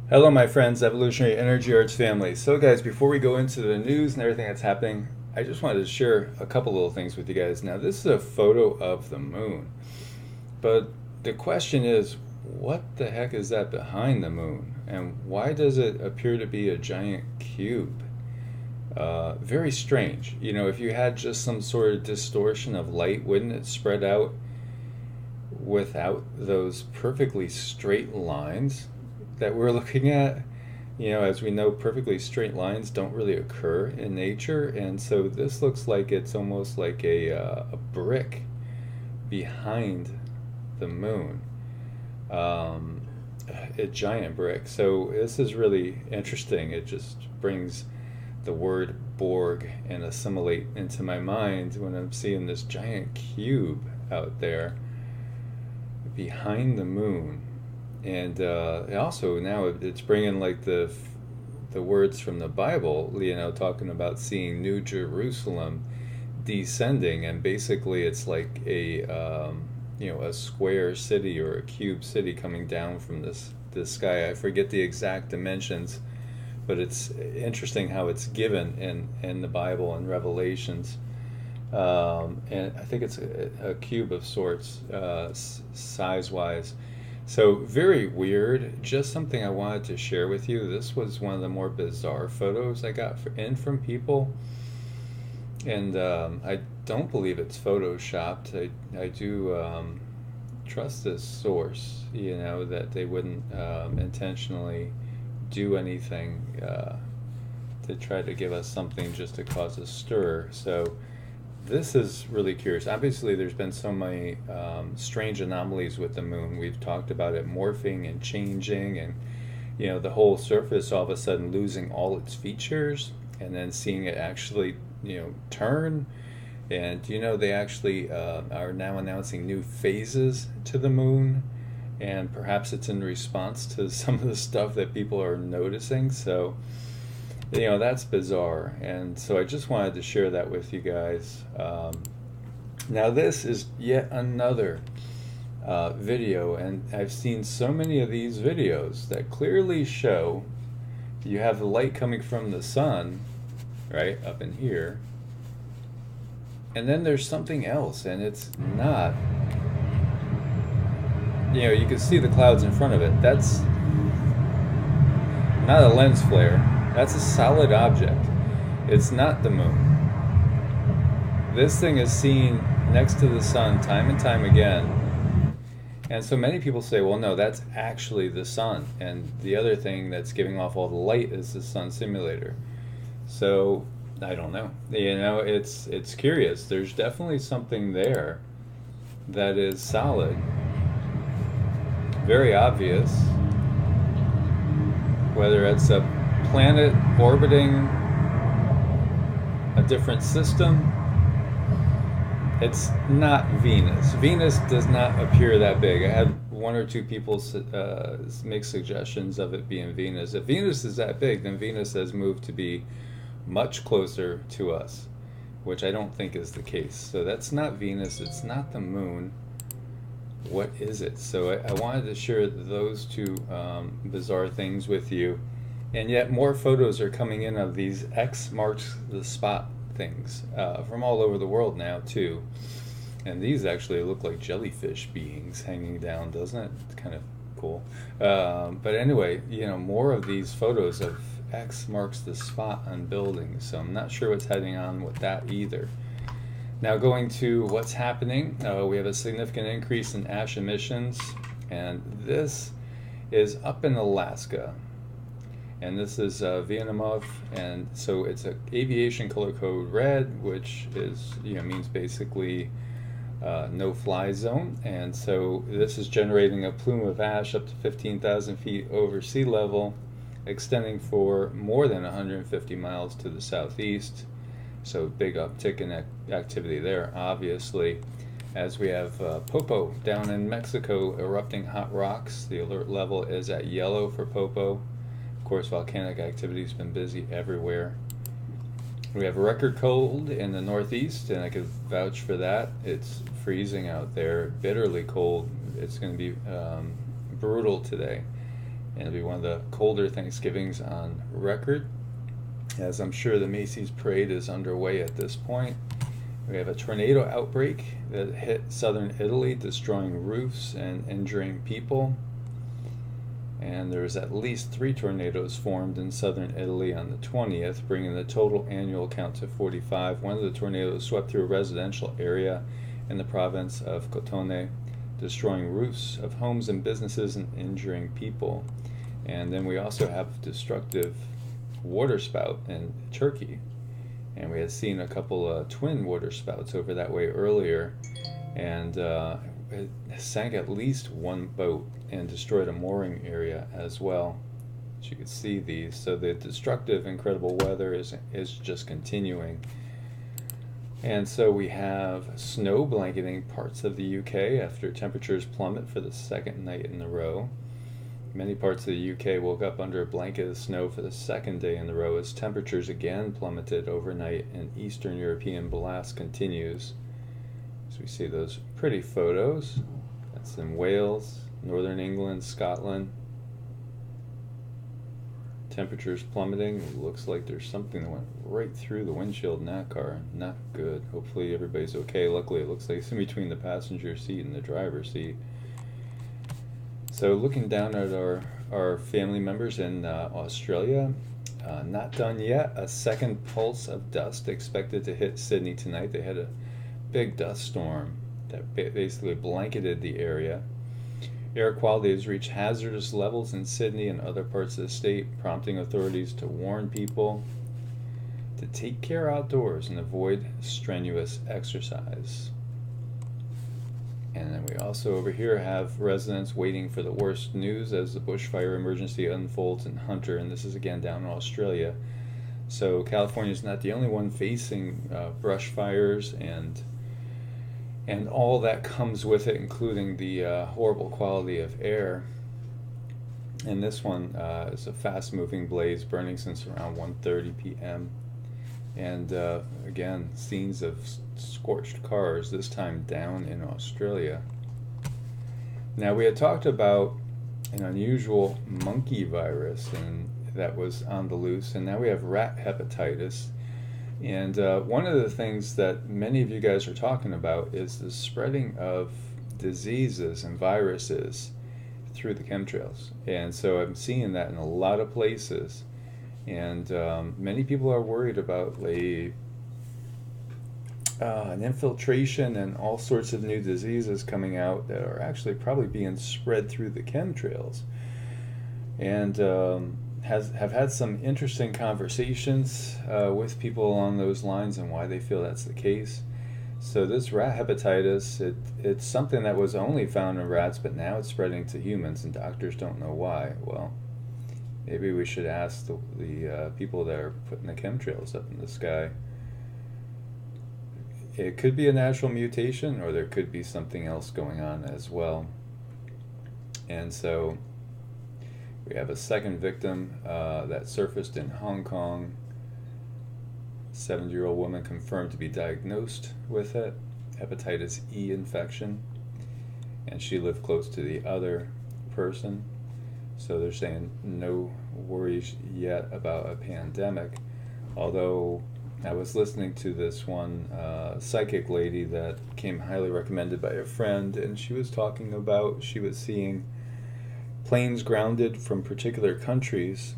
Hello, my friends, Evolutionary Energy Arts family. So, guys, before we go into the news and everything that's happening, I just wanted to share a couple little things with you guys. Now, this is a photo of the moon, but the question is, what the heck is that behind the moon? And why does it appear to be a giant cube? Very strange. You know, if you had just some sort of distortion of light, wouldn't it spread out without those perfectly straight lines that we're looking at? You know, as we know, perfectly straight lines don't really occur in nature, and so this looks like it's almost like a brick behind the moon, um, a giant brick. So this is really interesting. It just brings the word Borg and assimilate into my mind when I'm seeing this giant cube out there behind the moon. And also now it's bringing like the words from the Bible, you know, talking about seeing New Jerusalem descending, and basically it's like a square city or a cube city coming down from this sky. I forget the exact dimensions, but it's interesting how it's given in the Bible and Revelations. And I think it's a cube of sorts, size wise. So very weird. Just something I wanted to share with you. This was one of the more bizarre photos I got in from people, and I don't believe it's photoshopped. I do trust this source. You know that they wouldn't intentionally do anything to try to give us something just to cause a stir. So this is really curious. Obviously, there's been so many strange anomalies with the moon. We've talked about it morphing and changing, and you know the whole surface all of a sudden losing all its features, and then seeing it actually turn. And you know they actually are now announcing new phases to the moon, and perhaps it's in response to some of the stuff that people are noticing. So that's bizarre, and so I just wanted to share that with you guys. Now this is yet another video, and I've seen so many of these videos that clearly show you have the light coming from the sun right up in here, and then there's something else, and it's not, you can see the clouds in front of it. That's not a lens flare. That's a solid object. It's not the moon. This thing is seen next to the sun time and time again. And so many people say, well, no, that's actually the sun. And the other thing that's giving off all the light is the sun simulator. So I don't know. It's curious. There's definitely something there that is solid. Very obvious. Whether it's a planet orbiting a different system, it's not Venus. Venus does not appear that big. I had one or two people make suggestions of it being Venus. If Venus is that big, then Venus has moved to be much closer to us, which I don't think is the case. So that's not Venus. It's not the moon. What is it? So I wanted to share those two bizarre things with you. And yet more photos are coming in of these X marks the spot things from all over the world now too. And these actually look like jellyfish beings hanging down, doesn't it? It's kind of cool. But anyway, more of these photos of X marks the spot on buildings. So I'm not sure what's heading on with that either. Now going to what's happening, we have a significant increase in ash emissions, and this is up in Alaska. And this is Vietnamov, and so it's a aviation color code red, which is means basically no fly zone. And so this is generating a plume of ash up to 15,000 feet over sea level, extending for more than 150 miles to the southeast. So big uptick in activity there, obviously. As we have Popo down in Mexico erupting hot rocks. The alert level is at yellow for Popo. Of course, volcanic activity has been busy everywhere. We have record cold in the northeast, and I could vouch for that. It's freezing out there, bitterly cold. It's going to be brutal today. and it'll be one of the colder Thanksgivings on record, as I'm sure the Macy's parade is underway at this point. We have a tornado outbreak that hit southern Italy, destroying roofs and injuring people. And there's at least 3 tornadoes formed in southern Italy on the 20th, bringing the total annual count to 45. One of the tornadoes swept through a residential area in the province of Crotone, destroying roofs of homes and businesses and injuring people. And then we also have destructive water spout in Turkey. And we had seen a couple twin water spouts over that way earlier, and it sank at least one boat and destroyed a mooring area as well. As you can see these, so the destructive, incredible weather is just continuing. And so we have snow blanketing parts of the UK after temperatures plummet for the second night in a row. Many parts of the UK woke up under a blanket of snow for the second day in a row as temperatures again plummeted overnight, and Eastern European blast continues. So we see those pretty photos. That's in Wales, Northern England, Scotland. Temperatures plummeting. It looks like there's something that went right through the windshield in that car. Not good. Hopefully everybody's okay. Luckily it looks like it's in between the passenger seat and the driver's seat. So looking down at our family members in Australia, not done yet. A second pulse of dust expected to hit Sydney tonight. They had a big dust storm that basically blanketed the area. Air quality has reached hazardous levels in Sydney and other parts of the state, prompting authorities to warn people to take care outdoors and avoid strenuous exercise. And then we also over here have residents waiting for the worst news as the bushfire emergency unfolds in Hunter, and this is again down in Australia. So California is not the only one facing brush fires and all that comes with it, including the horrible quality of air. And this one is a fast-moving blaze burning since around 1:30 p.m. And again, scenes of scorched cars, this time down in Australia. Now, we had talked about an unusual monkey virus and that was on the loose, and now we have rat hepatitis. And one of the things that many of you guys are talking about is the spreading of diseases and viruses through the chemtrails. And so I'm seeing that in a lot of places. And many people are worried about an infiltration and all sorts of new diseases coming out that are actually probably being spread through the chemtrails. And have had some interesting conversations with people along those lines and why they feel that's the case. So this rat hepatitis, it's something that was only found in rats, but now it's spreading to humans, and doctors don't know why. Well, maybe we should ask the people that are putting the chemtrails up in the sky. It could be a natural mutation, or there could be something else going on as well. And so we have a second victim that surfaced in Hong Kong. 70-year-old woman confirmed to be diagnosed with it, hepatitis E infection, and she lived close to the other person. So they're saying no worries yet about a pandemic, although I was listening to this one psychic lady that came highly recommended by a friend, and she was talking about she was seeing planes grounded from particular countries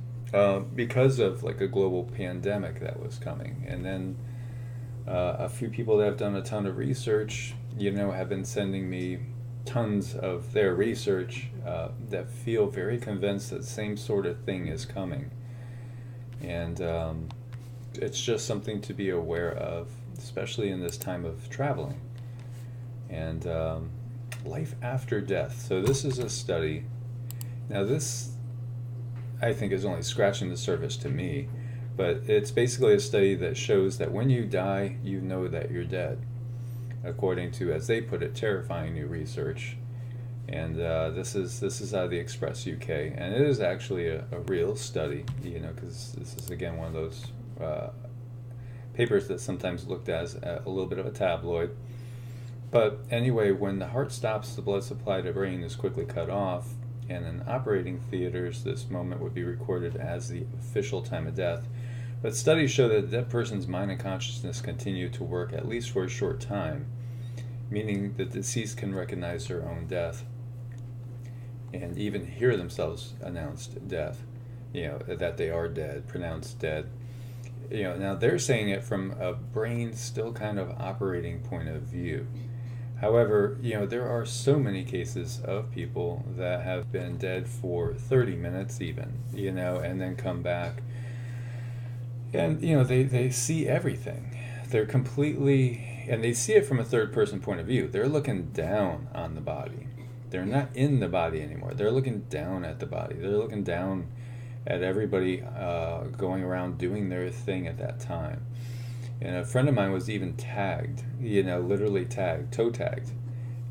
because of like a global pandemic that was coming. And then a few people that have done a ton of research, have been sending me tons of their research that feel very convinced that the same sort of thing is coming. And it's just something to be aware of, especially in this time of traveling. And life after death. So this is a study. Now this, I think, is only scratching the surface to me, but it's basically a study that shows that when you die, you know that you're dead, according to, as they put it, terrifying new research. And this is out of the Express UK, and it is actually a real study, because this is again one of those papers that sometimes looked at as a little bit of a tabloid. But anyway, when the heart stops, the blood supply to the brain is quickly cut off, And in operating theaters, this moment would be recorded as the official time of death. But studies show that that person's mind and consciousness continue to work at least for a short time, meaning the deceased can recognize their own death and even hear themselves announced death, that they are dead, pronounced dead. Now they're saying it from a brain still kind of operating point of view. However, there are so many cases of people that have been dead for 30 minutes even, and then come back. And, they see everything. They're completely, and they see it from a third person point of view. They're looking down on the body. They're not in the body anymore. They're looking down at the body. They're looking down at everybody going around doing their thing at that time. And a friend of mine was even tagged, literally tagged, toe tagged,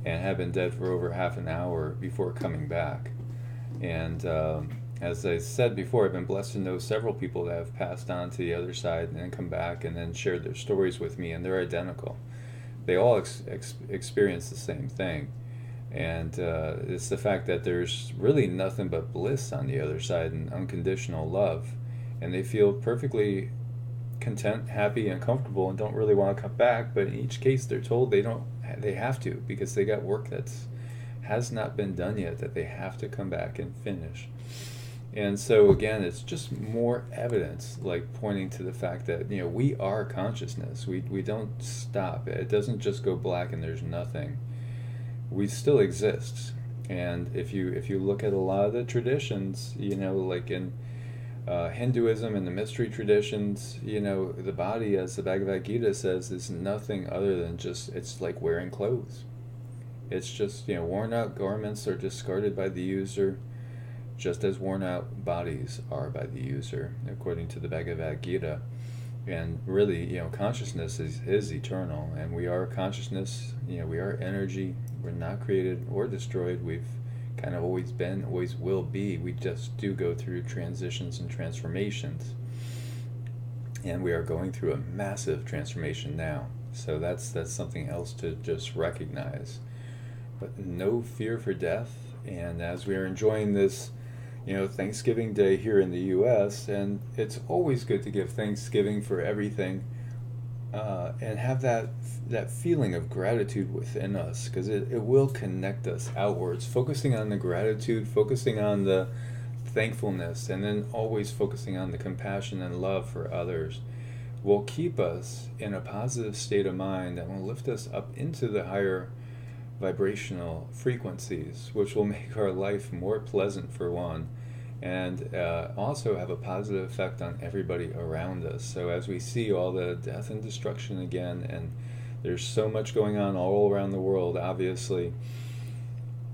and had been dead for over half an hour before coming back. And as I said before, I've been blessed to know several people that have passed on to the other side and then come back and then shared their stories with me, and they're identical. They all experience the same thing. And it's the fact that there's really nothing but bliss on the other side and unconditional love. And they feel perfectly content, happy, and comfortable and don't really want to come back. But in each case, they're told they have to, because they got work that has not been done yet that they have to come back and finish. And so again, it's just more evidence, like pointing to the fact that we are consciousness. We don't stop. It doesn't just go black and there's nothing. We still exist. And if you look at a lot of the traditions, like in Hinduism and the mystery traditions, the body, as the Bhagavad Gita says, is nothing other than it's like wearing clothes. It's just, worn out garments are discarded by the user, just as worn out bodies are by the user, according to the Bhagavad Gita. And really, consciousness is eternal, and we are consciousness, we are energy. We're not created or destroyed. We've kind of always been, always will be. We just do go through transitions and transformations. And we are going through a massive transformation now. So that's something else to just recognize. But no fear for death. And as we are enjoying this, Thanksgiving Day here in the U.S., and it's always good to give Thanksgiving for everything, and have that feeling of gratitude within us, because it will connect us outwards. Focusing on the gratitude, focusing on the thankfulness, and then always focusing on the compassion and love for others will keep us in a positive state of mind that will lift us up into the higher vibrational frequencies, which will make our life more pleasant for one, and also have a positive effect on everybody around us. So as we see all the death and destruction again, and there's so much going on all around the world, obviously,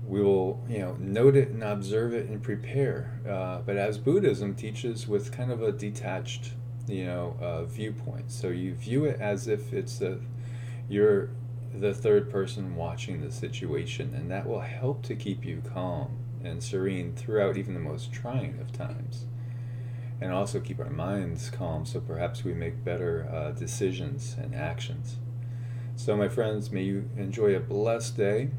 we will note it and observe it and prepare. But as Buddhism teaches, with kind of a detached viewpoint. So you view it as if you're the third person watching the situation, and that will help to keep you calm and serene throughout even the most trying of times, and also keep our minds calm, so perhaps we make better decisions and actions. So my friends, may you enjoy a blessed day.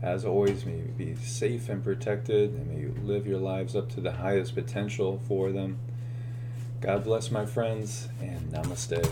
As always, may you be safe and protected, and may you live your lives up to the highest potential for them. God bless, my friends, and namaste.